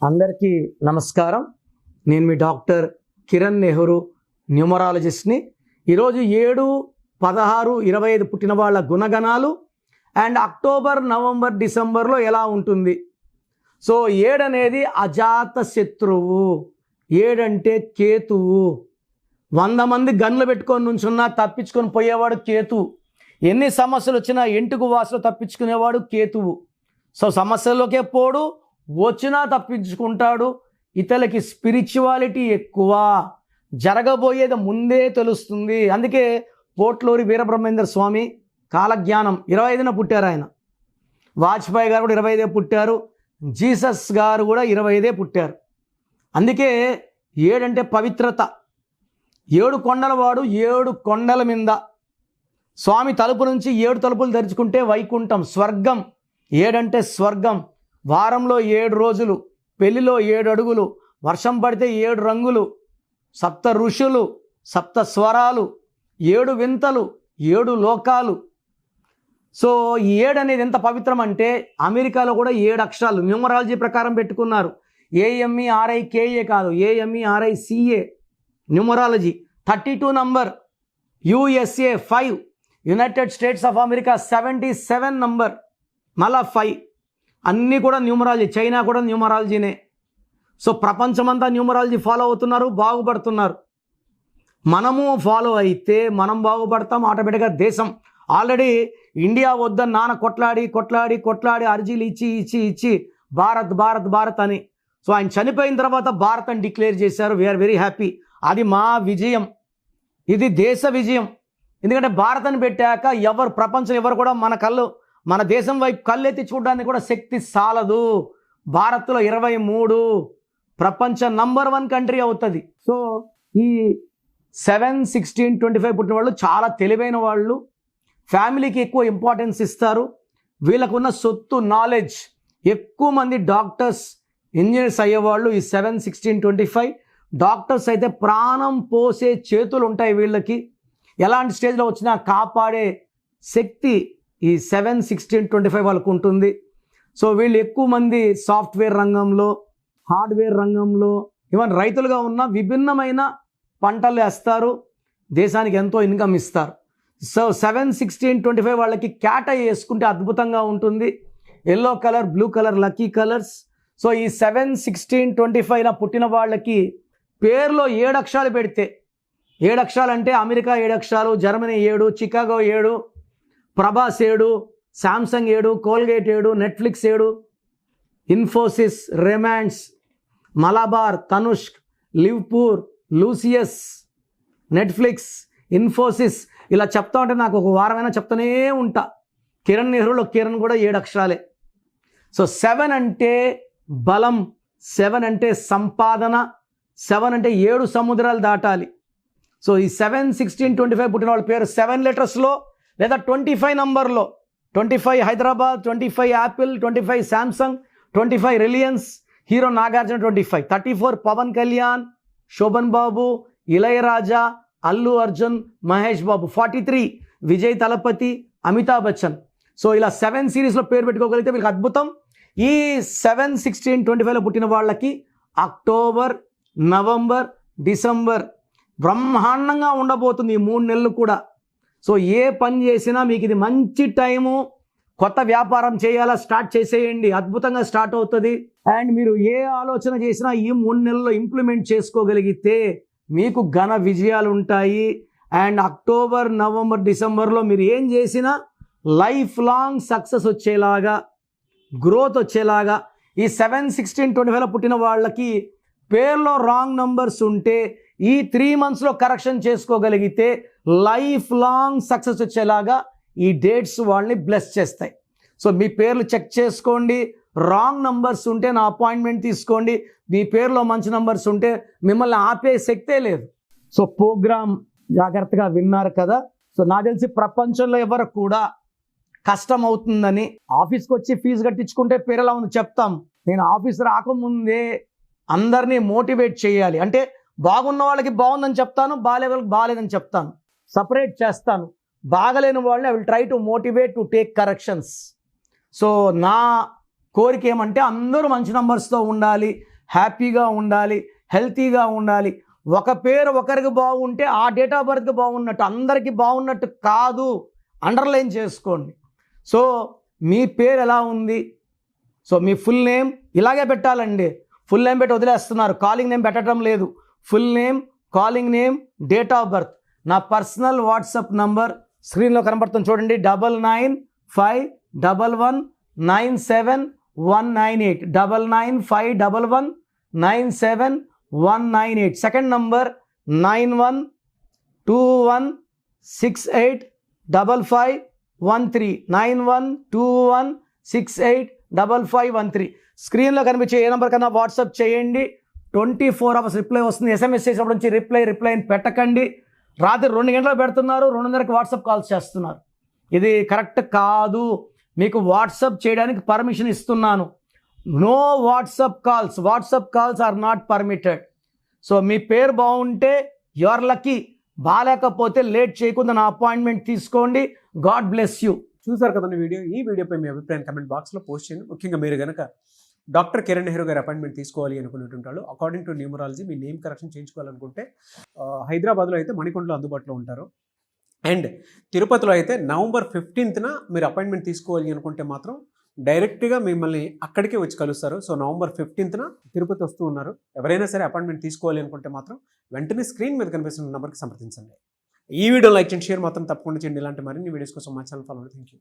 అందరికీ నమస్కారం. నేను మీ డాక్టర్ కిరణ్ నెహ్రూ, న్యూమరాలజిస్ట్ని. ఈరోజు 7, 16, 25 పుట్టిన వాళ్ళ గుణగణాలు అండ్ అక్టోబర్, నవంబర్, డిసెంబర్లో ఎలా ఉంటుంది. సో 7 అనేది అజాత శత్రువు. 7 అంటే కేతువు. 100 మంది గన్లు పెట్టుకొని నుంచున్నా తప్పించుకొని పోయేవాడు కేతువు. ఎన్ని సమస్యలు వచ్చినా ఎంటుకు వాసులు తప్పించుకునేవాడు కేతువు. సో సమస్యల్లోకే పోడు, వచ్చినా తప్పించుకుంటాడు. ఇతరులకి స్పిరిచువాలిటీ ఎక్కువ, జరగబోయేది ముందే తెలుస్తుంది. అందుకే పోట్లూరి వీరబ్రహ్మేంద్ర స్వామి కాలజ్ఞానం 25న పుట్టారు. ఆయన వాజ్పేయి గారు కూడా 25 పుట్టారు. జీసస్ గారు కూడా 25 పుట్టారు. అందుకే 7 అంటే పవిత్రత. 7 కొండల వాడు, 7 కొండల మీద స్వామి తలుపు నుంచి 7 తలుపులు తెరుచుకుంటే వైకుంఠం, స్వర్గం. 7 అంటే స్వర్గం. వారంలో 7 రోజులు, పెళ్లిలో 7 అడుగులు, వర్షం పడితే 7 రంగులు, 7 ఋషులు, 7 స్వరాలు, 7 వింతలు, 7 లోకాలు. సో 7 అనేది ఎంత పవిత్రం అంటే అమెరికాలో కూడా 7 అక్షరాలు న్యూమరాలజీ ప్రకారం పెట్టుకున్నారు. AMERIKA కాదు, AMERICA numerology. 32 number. USA 5, United states of America 77 number, మళ్ళా 5. అన్నీ కూడా న్యూమరాలజీ. చైనా కూడా న్యూమరాలజీనే. సో ప్రపంచమంతా న్యూమరాలజీ ఫాలో అవుతున్నారు, బాగుపడుతున్నారు. మనము ఫాలో అయితే మనం బాగుపడతాం ఆటోమేటిక్గా. దేశం ఆల్రెడీ ఇండియా వద్దని నాన్న కొట్లాడి అర్జీలు ఇచ్చి భారత్ భారత్ భారత్ అని. సో ఆయన చనిపోయిన తర్వాత భారత్ అని డిక్లేర్ చేశారు. We are very happy. అది మా విజయం, ఇది దేశ విజయం. ఎందుకంటే భారత్ అని పెట్టాక ప్రపంచం ఎవరు కూడా మన దేశం వైపు కళ్ళెత్తి చూడడానికి కూడా శక్తి సాలదు. భారత్లో 23 ప్రపంచ నంబర్ 1 కంట్రీ అవుతుంది. సో ఈ 7, 16, 25 పుట్టిన వాళ్ళు చాలా తెలివైన వాళ్ళు. ఫ్యామిలీకి ఎక్కువ ఇంపార్టెన్స్ ఇస్తారు. వీళ్ళకున్న సొత్తు నాలెడ్జ్. ఎక్కువ మంది డాక్టర్స్, ఇంజనీర్స్ అయ్యేవాళ్ళు ఈ 7, 16, 25. డాక్టర్స్ అయితే ప్రాణం పోసే చేతులు ఉంటాయి వీళ్ళకి. ఎలాంటి స్టేజ్లో వచ్చినా కాపాడే శక్తి ఈ 7, 16, 25 వాళ్ళకు ఉంటుంది. సో వీళ్ళు ఎక్కువ మంది సాఫ్ట్వేర్ రంగంలో, హార్డ్వేర్ రంగంలో, ఈవెన్ రైతులుగా ఉన్న విభిన్నమైన పంటలు వేస్తారు, దేశానికి ఎంతో ఇన్కమ్ ఇస్తారు. సో 7, 16, 25 వాళ్ళకి క్యాట్ ఐ వేసుకుంటే అద్భుతంగా ఉంటుంది. Yellow colour, blue colour lucky colours. So ఈ 7, 16, 25 పుట్టిన వాళ్ళకి పేరులో 7 అక్షరాలు పెడితే, 7 అక్షరాలు అంటే అమెరికా 7 అక్షరాలు, Germany 7, Chicago 7, Prabhas 7, Samsung 7, Colgate 7, Netflix 7, Infosys, Raymonds, Malabar, Tanishq, Liverpool, Lucius, Netflix, Infosys. ఇలా చెప్తా ఉంటే నాకు ఒక వారమైనా చెప్తూనే ఉంటా. కిరణ్ నెహ్రూలో కిరణ్ కూడా 7 అక్షరాలే. సో 7 అంటే బలం, 7 అంటే సంపాదన, 7 అంటే 7 సముద్రాలు దాటాలి. సో ఈ 7, 16, 25 పుట్టిన వాళ్ళ పేరు 7 లెటర్స్లో లేదా 25 నంబర్లో. 25 Hyderabad, 25 Apple, 25 Samsung, 25 Reliance, hero Nagarjuna 25, 34 Pawan Kalyan, Sobhan Babu, Ilaiyaraaja, Allu Arjun, Mahesh Babu, 43 Vijay Thalapathy, Amitabh Bachchan. So ఇలా 7 సిరీస్లో పేరు పెట్టుకోగలిగితే వీళ్ళకి అద్భుతం. ఈ 7, 16, 25లో పుట్టిన వాళ్ళకి అక్టోబర్, నవంబర్, డిసెంబర్ బ్రహ్మాండంగా ఉండబోతుంది. ఈ 3 నెలలు కూడా. సో ఏ పని చేసినా మీకు ఇది మంచి టైము. కొత్త వ్యాపారం చేయాలా, స్టార్ట్ చేసేయండి, అద్భుతంగా స్టార్ట్ అవుతుంది. అండ్ మీరు ఏ ఆలోచన చేసినా ఈ 3 నెలల్లో ఇంప్లిమెంట్ చేసుకోగలిగితే మీకు ఘన విజయాలు ఉంటాయి. అండ్ అక్టోబర్, నవంబర్, డిసెంబర్లో మీరు ఏం చేసినా లైఫ్ లాంగ్ సక్సెస్ వచ్చేలాగా, గ్రోత్ వచ్చేలాగా. ఈ 7, 16, 25లో పుట్టిన వాళ్ళకి పేర్లో రాంగ్ నంబర్స్ ఉంటే ఈ 3 మంత్స్లో కరెక్షన్ చేసుకోగలిగితే లైఫ్ లాంగ్ సక్సెస్ వచ్చేలాగా ఈ డేట్స్ వాళ్ళని బ్లెస్ చేస్తాయి. సో మీ పేర్లు చెక్ చేసుకోండి. రాంగ్ నంబర్స్ ఉంటే నా అపాయింట్మెంట్ తీసుకోండి. మీ పేరులో మంచి నంబర్స్ ఉంటే మిమ్మల్ని ఆపే శక్తే లేదు. సో ప్రోగ్రామ్ జాగ్రత్తగా విన్నారు కదా. సో నాకు తెలిసి ప్రపంచంలో ఎవరు కూడా కష్టం అవుతుందని ఆఫీస్కి వచ్చి ఫీజు కట్టించుకుంటే పేరు ఎలా ఉంది చెప్తాం. నేను ఆఫీస్ రాకముందే అందరినీ మోటివేట్ చేయాలి. అంటే బాగున్న వాళ్ళకి బాగుందని చెప్తాను, బాగాలే వాళ్ళకి బాగాలేదని చెప్తాను, సపరేట్ చేస్తాను. బాగలేని వాళ్ళని I will try to motivate to take corrections. So నా కోరిక ఏమంటే అందరూ మంచి నంబర్స్తో ఉండాలి, హ్యాపీగా ఉండాలి, హెల్తీగా ఉండాలి. ఒక పేరు ఒకరికి బాగుంటే ఆ డేట్ ఆఫ్ బర్త్కి బాగున్నట్టు, అందరికీ బాగున్నట్టు కాదు. అండర్లైన్ చేసుకోండి. సో మీ పేరు ఎలా ఉంది, సో మీ ఫుల్ నేమ్ ఇలాగే పెట్టాలండి. ఫుల్ నేమ్ పెట్టి వదిలేస్తున్నారు, కాలింగ్ నేమ్ పెట్టడం లేదు. Full name, calling name, date of birth. నా పర్సనల్ వాట్సాప్ నంబర్ స్క్రీన్లో కనబడుతుంది చూడండి, 9951197198, 9951197198. Second number 9121685513, 9121685513. స్క్రీన్లో కనిపించే ఏ నెంబర్ కన్నా వాట్సాప్ చేయండి. 24 అవర్స్ రిప్లై వస్తుంది. SMS చేసినప్పుడు నుంచి రిప్లై పెట్టకండి. రాత్రి 2 గంటలకు పెడుతున్నారు, 2:30కి వాట్సాప్ కాల్స్ చేస్తున్నారు. ఇది కరెక్ట్ కాదు. మీకు వాట్సాప్ చేయడానికి పర్మిషన్ ఇస్తున్నాను. No WhatsApp calls are not permitted. So మీ పేరు బాగుంటే యు ఆర్ లక్కీ, బాగాలేకపోతే లేట్ చేయకుండా నా అపాయింట్మెంట్ తీసుకోండి. God bless you. చూసారు కదండి వీడియో. ఈ వీడియోపై మీ అభిప్రాయం కమెంట్ బాక్స్లో పోస్ట్ చేయండి. ముఖ్యంగా మీరు కనుక డాక్టర్ కిరణ్ నెహ్రూ గారి అపాయింట్మెంట్ తీసుకోవాలి అనుకునేటుంటారు, అకార్డింగ్ టు న్యూమరాలజీ మీ నేమ్ కరెక్షన్ చేయించుకోవాలనుకుంటే హైదరాబాద్లో అయితే మణికొండలో అందుబాటులో ఉంటారు. అండ్ తిరుపతిలో అయితే నవంబర్ 15న మీరు అపాయింట్మెంట్ తీసుకోవాలి అనుకుంటే మాత్రం డైరెక్ట్గా మిమ్మల్ని అక్కడికే వచ్చి కలుస్తారు. సో నవంబర్ 15న తిరుపతి వస్తూ ఉన్నారు. ఎవరైనా సరే అపాయింట్మెంట్ తీసుకోవాలి అనుకుంటే మాత్రం వెంటనే స్క్రీన్ మీద కనిపిస్తున్న నెంబర్కి సంప్రదించండి. ఈ వీడియో లైక్ చేయండి, షేర్ మాత్రం తప్పకుండా చేయండి. ఇలాంటి మరిన్ని వీడియోస్ కోసం మా ఛానల్ ఫాలో. Thank you.